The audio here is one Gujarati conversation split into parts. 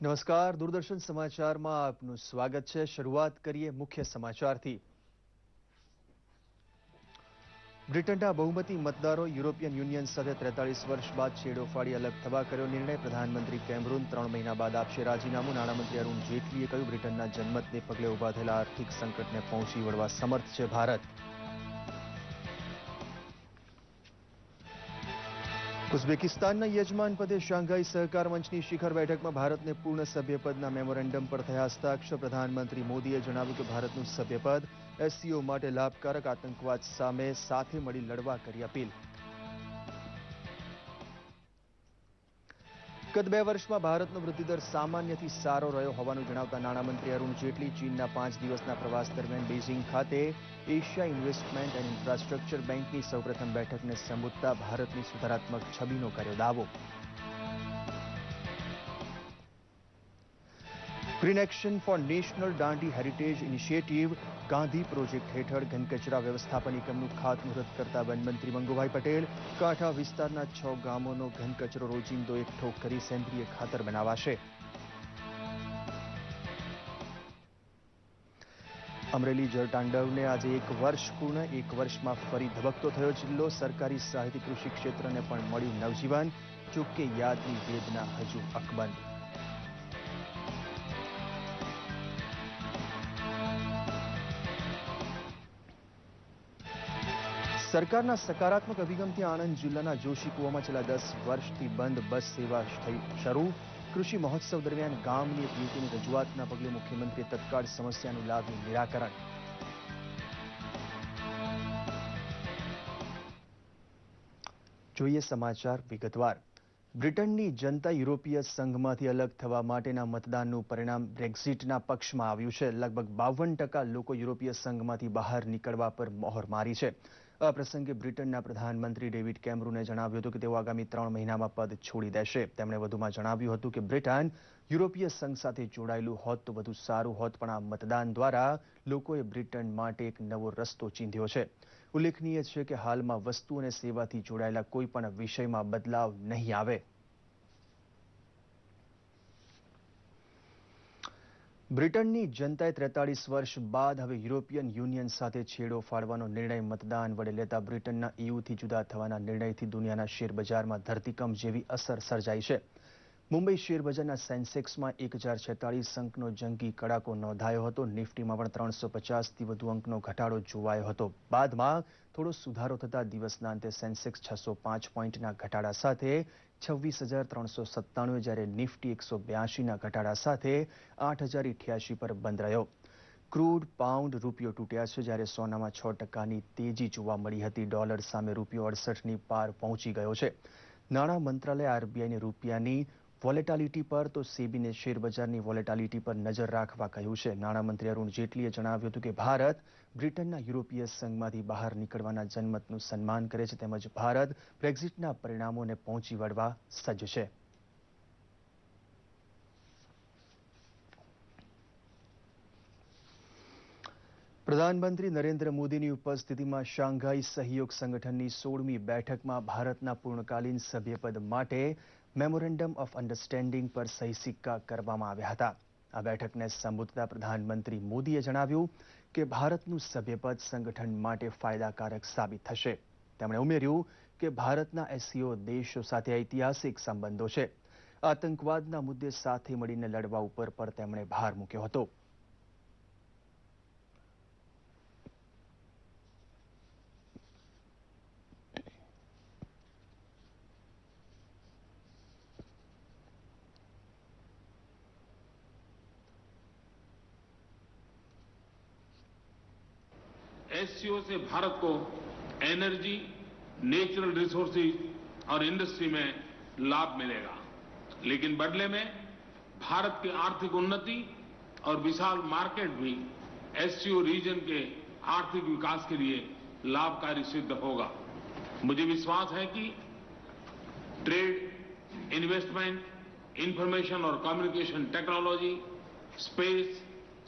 નમસ્કાર, દૂરદર્શન સમાચારમાં આપનું સ્વાગત છે। શરૂઆત કરીએ મુખ્ય સમાચારથી। બ્રિટનના બહુમતી મતદારો યુરોપિયન યુનિયન સાથે 43 વર્ષ બાદ છેડો ફાડી અલગ થવા કર્યો નિર્ણય। પ્રધાનમંત્રી કેમરૂન 3 મહિના બાદ આપશે રાજીનામું। નાણામંત્રી અરુણ જેટલીએ કહ્યું, બ્રિટનના જનમતને પગલે ઊભા થયેલા આર્થિક સંકટને પહોંચી વળવા સમર્થ છે ભારત। ઉઝબેકિસ્તાનના યજમાન પદે શાંઘાઈ સહકાર મંચની શિખર બેઠકમાં ભારતને પૂર્ણ સભ્યપદના મેમોરેન્ડમ પર થયા હસ્તાક્ષર। પ્રધાનમંત્રી મોદીએ જણાવ્યું કે ભારતનું સભ્યપદ એસસીઓ માટે લાભકારક, આતંકવાદ સામે સાથે મળી લડવા કરી અપીલ। ગત 2 વર્ષમાં ભારતનો વૃદ્ધિદર સામાન્યથી સારો રહ્યો હોવાનું જણાવતા નાણામંત્રી અરુણ જેટલી ચીનના 5 દિવસના પ્રવાસ દરમિયાન બેઇજિંગ ખાતે એશિયા ઇન્વેસ્ટમેન્ટ એન્ડ ઇન્ફ્રાસ્ટ્રક્ચર બેંકની સૌપ્રથમ બેઠકને સંબોધતા ભારતની સુધારાત્મક છબીનો કર્યો દાવો। Green action for national Dandi heritage initiative Gandhi project હેઠળ ઘનકચરા વ્યવસ્થાપન એકમનું ખાતમુહૂર્ત કરતા વનમંત્રી મંગુભાઈ પટેલ, કાંઠા વિસ્તારના 6 ગામોનો ઘનકચરો રોજિંદો એકઠો કરી સેન્દ્રિય ખાતર બનાવાશે। અમરેલી જળતાંડવને આજે 1 વર્ષ પૂર્ણ। 1 વર્ષમાં ફરી ધબકતો થયો જિલ્લો। સરકારી સહાયથી કૃષિ ક્ષેત્રને પણ મળ્યું નવજીવન। જોકે યાદની વેદના હજુ અકબંધ। સરકારના સકારાત્મક અભિગમથી આણંદ જિલ્લાના જોશીકુવામાં છેલ્લા 10 વર્ષથી બંધ બસ સેવા થઈ શરૂ। કૃષિ મહોત્સવ દરમિયાન ગામની એક યુવતીની રજૂઆતના પગલે મુખ્યમંત્રીએ તત્કાળ સમસ્યાનું લાવ્યું નિરાકરણ। જોઈએ સમાચાર વિગતવાર। બ્રિટનની જનતા યુરોપીય સંઘમાંથી અલગ થવા માટેના મતદાનનું પરિણામ બ્રેક્ઝિટના પક્ષમાં આવ્યું છે। લગભગ 52% લોકો યુરોપીય સંઘમાંથી બહાર નીકળવા પર મહોર મારી છે। આ પ્રસંગે બ્રિટનના પ્રધાનમંત્રી ડેવિડ કેમરૂને જણાવ્યું હતું કે તેઓ આગામી 3 મહિનામાં પદ છોડી દેશે। તેમણે વધુમાં જણાવ્યું હતું કે બ્રિટન યુરોપીય સંઘ સાથે જોડાયેલું હોત તો વધુ સારું હોત, પણ આ મતદાન દ્વારા લોકોએ બ્રિટન માટે એક નવો રસ્તો ચીંધ્યો છે। ઉલ્લેખનીય છે કે હાલમાં વસ્તુ અને સેવાથી જોડાયેલા કોઈ પણ વિષયમાં બદલાવ નહીં આવે। બ્રિટનની જનતાએ 43 વર્ષ બાદ હવે યુરોપિયન યુનિયન સાથે છેડો ફાડવાનો નિર્ણય મતદાન વડે લેતા બ્રિટનના EUથી જુદા થવાના નિર્ણયથી દુનિયાના શેરબજારમાં ધરતીકંપ જેવી અસર સર્જાઈ છે। મુંબઈ શેરબજારના સેન્સેક્સમાં 1046 અંકનો જંગી કડાકો નોંધાયો હતો। નિફ્ટીમાં પણ 350થી વધુ અંકનો ઘટાડો જોવાયો હતો। બાદમાં થોડો સુધારો થતા દિવસના અંતે સેન્સેક્સ 605 પોઈન્ટના ઘટાડા સાથે 26,397, જ્યારે નિફ્ટી 182ના ઘટાડા સાથે 8,088 પર બંધ રહ્યો। ક્રૂડ, પાઉન્ડ, રૂપિયો તૂટ્યા છે, જ્યારે સોનામાં 6%ની તેજી જોવા મળી હતી। ડોલર સામે રૂપિયો 68ની પાર પહોંચી ગયો છે। નાણાં મંત્રાલય RBIને રૂપિયાની વોલેટાલિટી પર તો સેબીને શેરબજારની વોલેટાલિટી પર નજર રાખવા કહ્યું છે। નાણામંત્રી અરુણ જેટલીએ જણાવ્યું હતું કે ભારત બ્રિટનના યુરોપીય સંઘમાંથી બહાર નીકળવાના જનમતનું સન્માન કરે છે, તેમજ ભારત બ્રેક્ઝિટના પરિણામોને પહોંચી વળવા સજ્જ છે। પ્રધાનમંત્રી નરેન્દ્ર મોદીની ઉપસ્થિતિમાં શાંઘાઈ સહયોગ સંગઠનની 16મી બેઠકમાં ભારતના પૂર્ણકાલીન સભ્યપદ માટે મેમોરેન્ડમ ઓફ અન્ડરસ્ટેન્ડિંગ પર સહી સિક્કા કરવામાં આવ્યા હતા। આ બેઠકને સંબોધતા પ્રધાનમંત્રી મોદીએ જણાવ્યું કે ભારતનું સભ્યપદ સંગઠન માટે ફાયદાકારક સાબિત થશે। તેમણે ઉમેર્યું કે ભારતના એસસીઓ દેશો સાથે ઐતિહાસિક સંબંધો છે। આતંકવાદના મુદ્દે સાથે મળીને લડવા ઉપર પણ તેમણે ભાર મૂક્યો હતો। एससीओ से भारत को एनर्जी, नेचुरल रिसोर्सेज और इंडस्ट्री में लाभ मिलेगा, लेकिन बदले में भारत की आर्थिक उन्नति और विशाल मार्केट भी एससीओ रीजन के आर्थिक विकास के लिए लाभकारी सिद्ध होगा। मुझे विश्वास है कि ट्रेड, इन्वेस्टमेंट, इंफॉर्मेशन और communication technology, space,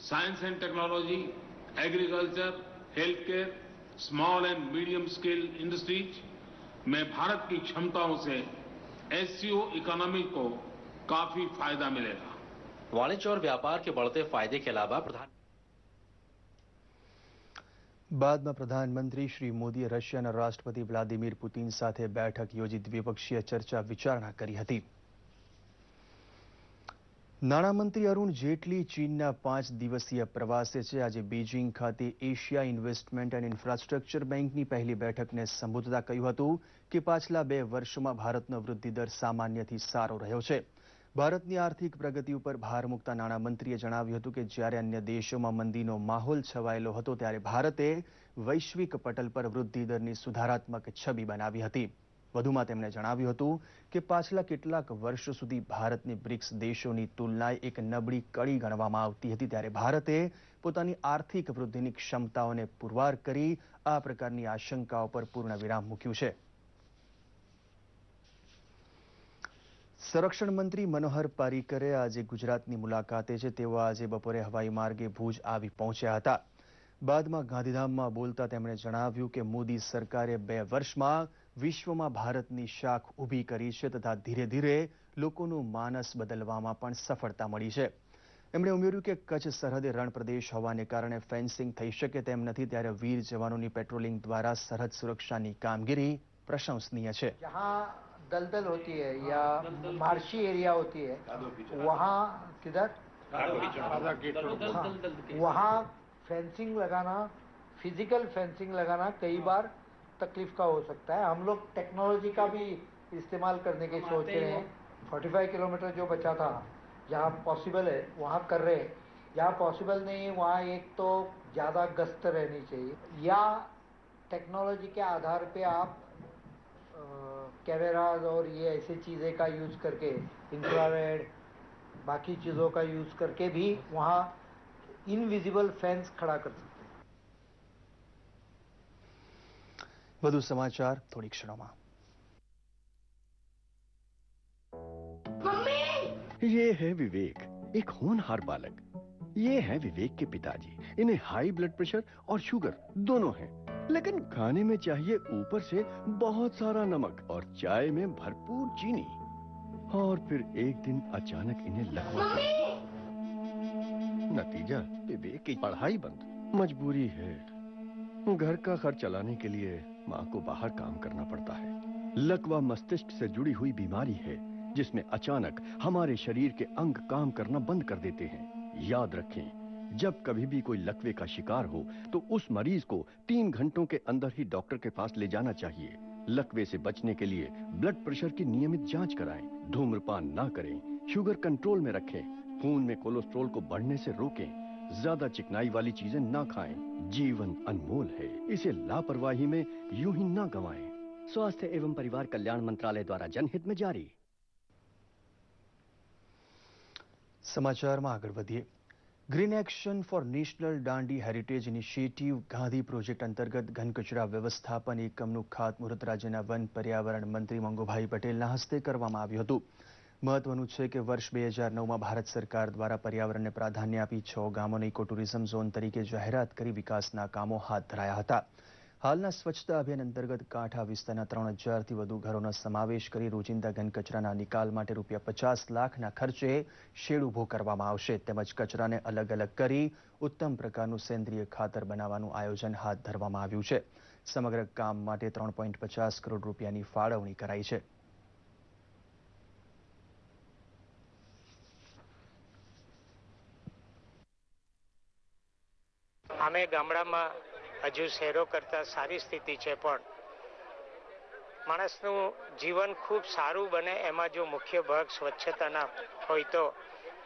science and technology, agriculture, health care, small and medium scale industries में भारत की क्षमताओं से एससीओ इकोनॉमी को काफी फायदा मिलेगा। वाणिज्य और व्यापार के बढ़ते फायदे के अलावा બાદમાં પ્રધાનમંત્રી શ્રી મોદીએ રશિયાના રાષ્ટ્રપતિ વ્લાદિમીર પુતિન સાથે બેઠક યોજી દ્વિપક્ષીય ચર્ચા વિચારણા કરી હતી. નાણામંત્રી અરુણ જેટલી ચીનના 5 દિવસીય પ્રવાસે છે. આજે બીજિંગ ખાતે એશિયા ઇન્વેસ્ટમેન્ટ એન્ડ ઇન્ફ્રાસ્ટ્રક્ચર બેંકની પહેલી બેઠકને સંબોધતા કહ્યું હતું કે પાછલા 2 વર્ષોમાં ભારતનો વૃદ્ધિદર સામાન્યથી સારો રહ્યો છે. ભારતની આર્થિક પ્રગતિ ઉપર ભાર મૂકતા નાણામંત્રીએ જણાવ્યું હતું કે જ્યારે અન્ય દેશોમાં મંદીનો માહોલ છવાયેલો હતો ત્યારે ભારતે વૈશ્વિક પટલ પર વૃદ્ધિદરની સુધારાત્મક છબી બનાવી હતી. વધુમાં તેમણે જણાવ્યું હતું કે પાછલા કેટલાક વર્ષો સુધી ભારતની બ્રિક્સ દેશોની તુલનાએ એક નબળી કડી ગણવામાં આવતી હતી, ત્યારે ભારતે પોતાની આર્થિક વૃદ્ધિની ક્ષમતાઓને પુરવાર કરી આ પ્રકારની આશંકાઓ પર પૂર્ણ વિરામ મૂક્યું છે. સંરક્ષણ મંત્રી મનોહર પારીકરે આજે ગુજરાતની મુલાકાતે છે. તેઓ આજે બપોરે હવાઈ માર્ગે ભુજ આવી પહોંચ્યા હતા. બાદમાં ગાંધીધામમાં બોલતા તેમણે જણાવ્યું કે મોદી સરકારે 2 વર્ષમાં વિશ્વમાં ભારતની શાખ ઊભી કરી છે તથા ધીરે ધીરે લોકોનું માનસ બદલવામાં પણ સફળતા મળી છે. એમણે ઉમેર્યું કે કચ્છ સરહદે રણ પ્રદેશ હોવાને કારણે ફેન્સિંગ થઈ શકે તેમ નથી, ત્યારે વીર જવાનોની પેટ્રોલિંગ દ્વારા સરહદ સુરક્ષાની કામગીરી પ્રશંસનીય છે. दलदल होती है या मार्शी एरिया होती है, वहाँ किधर वहाँ फेंसिंग लगाना, फिजिकल फेंसिंग लगाना कई बार तकलीफ का हो सकता है. हम लोग टेक्नोलॉजी का भी इस्तेमाल करने की सोच रहे हैं. 45 किलोमीटर जो बचा था, जहाँ पॉसिबल है वहाँ कर रहे हैं. जहाँ पॉसिबल नहीं है वहाँ एक तो ज़्यादा गश्त रहनी चाहिए या टेक्नोलॉजी के आधार पे आप कैमराज और ये ऐसी चीज़ें का यूज़ करके, इंफ्रारेड बाकी चीज़ों का यूज़ करके भी वहाँ इनविजिबल फेंस खड़ा कर सकते हैं. વધુ સમાચાર થોડી ક્ષણોમાં. ये है विवेक, एक होनहार बालक. ये है विवेक के पिताजी. इन्हें हाई ब्लड प्रेशर और शुगर दोनों हैं, लेकिन खाने में चाहिए ऊपर से बहुत सारा नमक और चाय में भरपूर चीनी. और फिर एक दिन अचानक इन्हें लकवा. नतीजा विवेक की पढ़ाई बंद. मजबूरी है, घर का खर्च चलाने के लिए माँ को बाहर काम करना पड़ता है. लकवा मस्तिष्क से जुड़ी हुई बीमारी है जिसमें अचानक हमारे शरीर के अंग काम करना बंद कर देते हैं. याद रखें, जब कभी भी कोई लकवे का शिकार हो तो उस मरीज को 3 घंटों के अंदर ही डॉक्टर के पास ले जाना चाहिए. लकवे से बचने के लिए ब्लड प्रेशर की नियमित जांच कराएं, धूम्रपान ना करें, शुगर कंट्रोल में रखें, खून में कोलेस्ट्रॉल को बढ़ने से रोकें, ज्यादा चिकनाई वाली चीजें ना खाएं. जीवन अनमोल है, इसे लापरवाही में यूं ही ना गंवाएं. स्वास्थ्य एवं परिवार कल्याण मंत्रालय द्वारा जनहित में जारी. સમાચારમાં આગળ વધીએ. Green action for national Dandi heritage initiative Gandhi project અંતર્ગત ઘનકચરા વ્યવસ્થાપન એકમનું ખાતમુહૂર્ત રાજ્યના વન પર્યાવરણ મંત્રી મંગુભાઈ પટેલના હસ્તે કરવામાં આવ્યું હતું. મહત્વનું છે કે વર્ષ 2009માં ભારત સરકાર દ્વારા પર્યાવરણને પ્રાધાન્ય આપી 6 ગામોને ઇકો ટુરિઝમ ઝોન તરીકે જાહેરાત કરી વિકાસના કામો હાથ ધરાયા હતા. હાલના સ્વચ્છતા અભિયાન અંતર્ગત કાંઠા વિસ્તારના 3000થી વધુ ઘરોનો સમાવેશ કરી રોજિંદા ઘનકચરાના નિકાલ માટે ₹50 લાખના ખર્ચે શેડ ઊભો કરવામાં આવશે. તેમજ કચરાને અલગ અલગ કરી ઉત્તમ પ્રકારનું સેન્દ્રિય ખાતર બનાવવાનું આયોજન હાથ ધરવામાં આવ્યું છે. સમગ્ર કામ માટે ₹3.50 કરોડ ફાળવણી કરાઈ છે. અમે ગામડામાં હજુ શહેરો કરતાં સારી સ્થિતિ છે, પણ માણસનું જીવન ખૂબ સારું બને એમાં જો મુખ્ય ભાગ સ્વચ્છતાના હોય તો,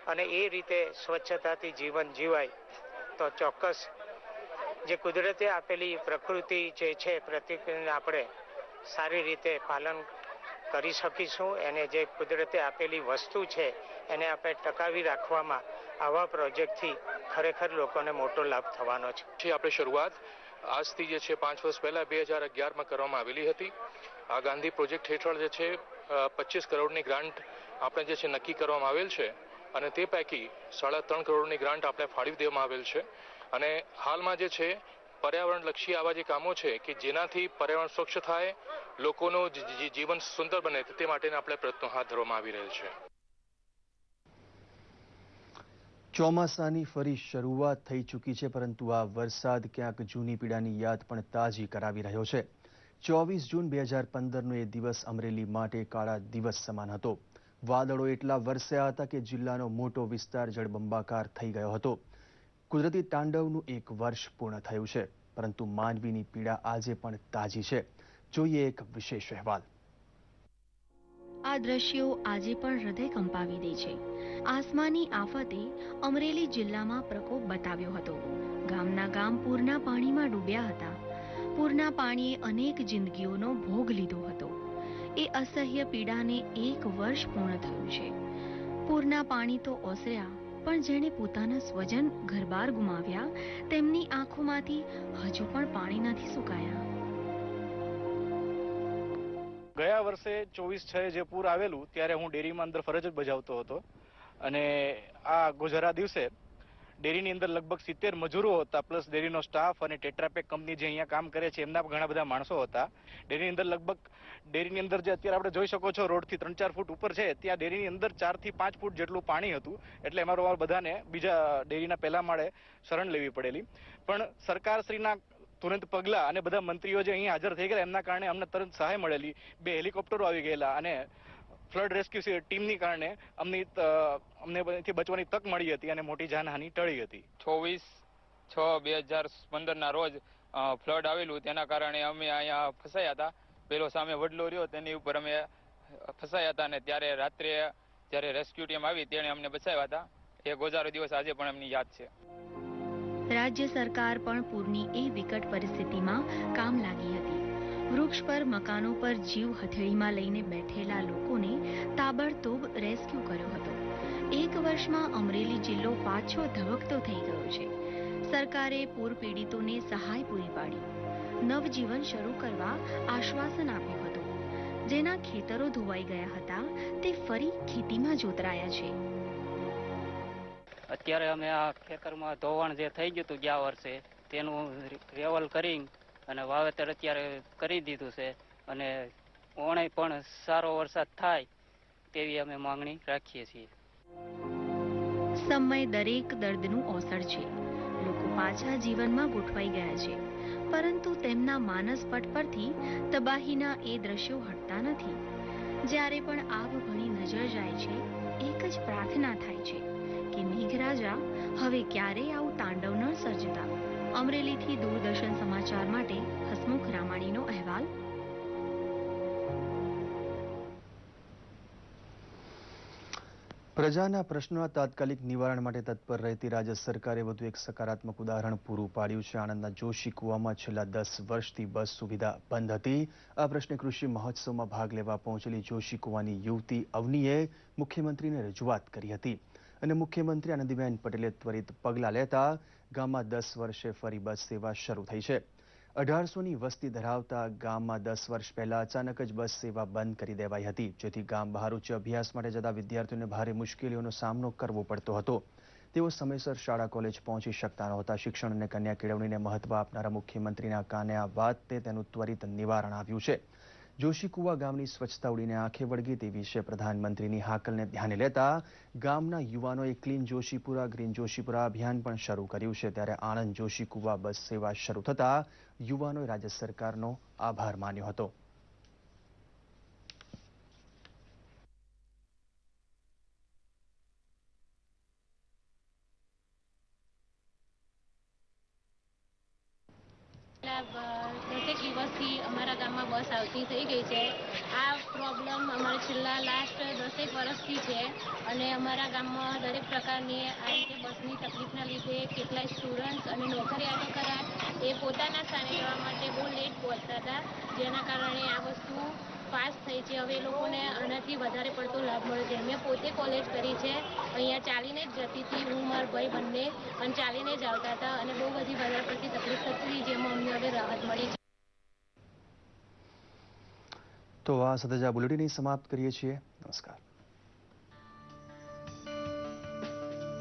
અને એ રીતે સ્વચ્છતાથી જીવન જીવાય તો ચોક્કસ જે કુદરતે આપેલી પ્રકૃતિ જે છે પ્રકૃતિને આપણે સારી રીતે પાલન કરી શકીશું. એને જે કુદરતે આપેલી વસ્તુ છે એને આપણે ટકાવી રાખવામાં આવા પ્રોજેક્ટથી ખરેખર લોકોને મોટો લાભ થવાનો છે. આપણે શરૂઆત આજથી જે છે 5 વર્ષ પહેલા 2011માં કરવામાં આવેલી હતી. આ ગાંધી પ્રોજેક્ટ હેઠળ જે છે 25 કરોડની ગ્રાન્ટ આપણે જે છે નક્કી કરવામાં આવેલ છે અને તે પૈકી 3.5 કરોડની ગ્રાન્ટ આપણે ફાળવી દેવામાં આવેલ છે. અને હાલમાં જે છે પર્યાવરણલક્ષી આવા જે કામો છે કે જેનાથી પર્યાવરણ સ્વચ્છ થાય, લોકોનું જીવન સુંદર બને તે માટેના આપણે પ્રયત્નો હાથ ધરવામાં આવી રહેલ છે. ચોમાસાની ફરી શરૂઆત થઈ ચૂકી છે, પરંતુ આ વરસાદ ક્યાંક જૂની પીડાની યાદ પણ તાજી કરાવી રહ્યો છે. 24 જૂન 2015નો એ દિવસ અમરેલી માટે કાળા દિવસ સમાન હતો. વાદળો એટલા વરસ્યા હતા કે જિલ્લાનો મોટો વિસ્તાર જળબંબાકાર થઈ ગયો હતો. કુદરતી તાંડવનું એક વર્ષ પૂર્ણ થયું છે, પરંતુ માનવીની પીડા આજે પણ તાજી છે. જોઈએ એક વિશેષ અહેવાલ. આ દ્રશ્યો આજે પણ હૃદય કંપાવી દે છે. આસમાની આફતે અમરેલી જિલ્લામાં પ્રકોપ બતાવ્યો હતો. ગામના ગામ પૂરના પાણીમાં ડૂબ્યા હતા. પૂરના પાણીએ અનેક જિંદગીઓનો ભોગ લીધો હતો. એ અસહ્ય પીડાને એક વર્ષ પૂર્ણ થયું છે. પૂરના પાણી તો ઓસર્યા, પણ જેણે પોતાના સ્વજન ઘરબાર ગુમાવ્યા તેમની આંખોમાંથી હજુ પણ પાણી નથી સુકાયા. ગયા વર્ષે 24/6 જે પૂર આવેલું ત્યારે હું ડેરીમાં અંદર ફરજ બજાવતો હતો અને આ ગુજરા દિવસે ડેરીની અંદર લગભગ 70 મજૂરો હતા, પ્લસ ડેરીનો સ્ટાફ અને ટેટ્રાપેક કંપની જે અહીંયા કામ કરે છે એમના ઘણા બધા માણસો હતા. ડેરીની અંદર જે અત્યારે આપણે જોઈ શકો છો રોડથી 3-4 ફૂટ ઉપર છે, ત્યાં ડેરીની અંદર 4 થી 5 ફૂટ જેટલું પાણી હતું. એટલે અમારો બધાને બીજા ડેરીના પહેલા માળે શરણ લેવી પડેલી. પણ સરકારશ્રીના તુરંત પગલા અને બધા મંત્રીઓ જે અહીં હાજર થઈ ગયા એમના કારણે અમને તરત સહાય મળેલી. 2 હેલિકોપ્ટરો આવી ગયેલા અને ફ્લડ રેસ્ક્યુ ટીમની કારણે અમને બચવાની તક મળી હતી અને મોટી જાનહાનિ ટળી હતી. 24/6/2015 રોજ ફ્લડ આવેલું, તેના કારણે અમે અહીંયા ફસાયા હતા. પેલો સામે વડલો રહ્યો તેની ઉપર અમે ફસાયા હતા અને ત્યારે રાત્રે જ્યારે રેસ્ક્યુ ટીમ આવી તેણે અમને બચાવ્યા હતા. એ ગોજારો દિવસ આજે પણ એમની યાદ છે. રાજ્ય સરકાર પણ પૂરની એ વિકટ પરિસ્થિતિમાં કામ લાગી હતી. વૃક્ષ પર મકાનો પર જીવ હથેળીમાં લઈને બેઠેલા લોકોને તાબડતોબ રેસ્ક્યુ કર્યો હતો. એક વર્ષમાં અમરેલી જિલ્લો પાછો ધબકતો થઈ ગયો છે. સરકારે પૂર પીડિતોને સહાય પૂરી પાડી, નવજીવન શરૂ કરવા આશ્વાસન આપ્યું હતું. જેના ખેતરો ધોવાઈ ગયા હતા તે ફરી ખેતીમાં જોતરાયા છે. અત્યારે અમે આ ખેતરમાં ધોવાણ જે થઈ ગયું હતું ગયા વર્ષે તેનું રેવલ કરી અને વાવેતર અત્યારે કરી દીધું છે અને ઓણે પણ સારો વરસાદ થાય તેવી અમે માંગણી રાખીએ છીએ. સમય દરેક દર્દનું ઓસડ છે. લોકો પાછા જીવનમાં ગોઠવાઈ ગયા છે, પરંતુ તેમના માનસ પટ પરથી તબાહીના એ દ્રશ્યો હટતા નથી. જ્યારે પણ આભ ભણી નજર જાય છે, એક જ પ્રાર્થના થાય છે કે મેઘરાજા હવે ક્યારેય આવું તાંડવ ન સર્જતા. અમરેલીથી દૂરદર્શન સમાચાર માટે હસમુખ રામાણીનો અહેવાલ. પ્રજાના પ્રશ્નોના તાત્કાલિક નિવારણ માટે તત્પર રહેતી રાજ્ય સરકારે વધુ એક સકારાત્મક ઉદાહરણ પૂરું પાડ્યું છે. આણંદના જોશી કુવામાં છેલ્લા 10 વર્ષથી બસ સુવિધા બંધ હતી. આ પ્રશ્ને કૃષિ મહોત્સવમાં ભાગ લેવા પહોંચેલી જોશી કુવાની યુવતી અવનીએ મુખ્યમંત્રીને રજૂઆત કરી હતી અને મુખ્યમંત્રી આનંદીબેન પટેલે ત્વરિત પગલાં લેતા ગામમાં 10 વર્ષે ફરી બસ સેવા શરૂ થઈ છે. 1800ની વસ્તી ધરાવતા ગામમાં 10 વર્ષ પહેલા અચાનક જ બસ સેવા બંધ કરી દેવાઈ હતી, જેથી ગામ બહાર ઉચ્ચ અભ્યાસ માટે જતા વિદ્યાર્થીઓને ભારે મુશ્કેલીઓનો સામનો કરવો પડતો હતો. તેઓ સમયસર શાળા કોલેજ પહોંચી શકતા નહોતા. શિક્ષણ અને કન્યા કેળવણીને મહત્વ આપનારા મુખ્યમંત્રીના કાને આ વાતે તેનું ત્વરિત નિવારણ આવ્યું છે. જોશીકુવા ગામની સ્વચ્છતા ઉડીને આંખે વળગી તે વિશે પ્રધાનમંત્રીની હાકલને ધ્યાને લેતા ગામના યુવાનોએ ક્લીન જોશીપુરા ગ્રીન જોશીપુરા અભિયાન પણ શરૂ કર્યું છે. ત્યારે આણંદ જોશીકુવા બસ સેવા શરૂ થતા યુવાનોએ રાજ્ય સરકારનો આભાર માન્યો હતો. દસેક દિવસથી અમારા ગામમાં બસ આવતી થઈ ગઈ છે. આ પ્રોબ્લેમ અમારે છેલ્લા લાસ્ટ 10 વર્ષથી છે અને અમારા ગામમાં દરેક પ્રકારની આ રીતે બસની તકલીફના લીધે કેટલાય સ્ટુડન્ટ્સ અને નોકરિયાતો ખરા એ પોતાના સ્થાને જવા માટે બહુ લેટ પહોંચતા હતા, જેના કારણે આ વસ્તુ પાસ થઈ છે. હવે એ લોકોને આનાથી વધારે પડતો લાભ મળે છે. મેં પોતે કોલેજ કરી છે, અહીંયા ચાલીને જ જતી હતી, હું મારા ભાઈ બંને અને ચાલીને જ આવતા હતા અને બહુ બધી વધારે પડતી તકલીફ થતી હતી, જેમાં અમને હવે રાહત મળી છે. તો આ સાથે જ આ બુલેટિન સમાપ્ત કરીએ છીએ. નમસ્કાર.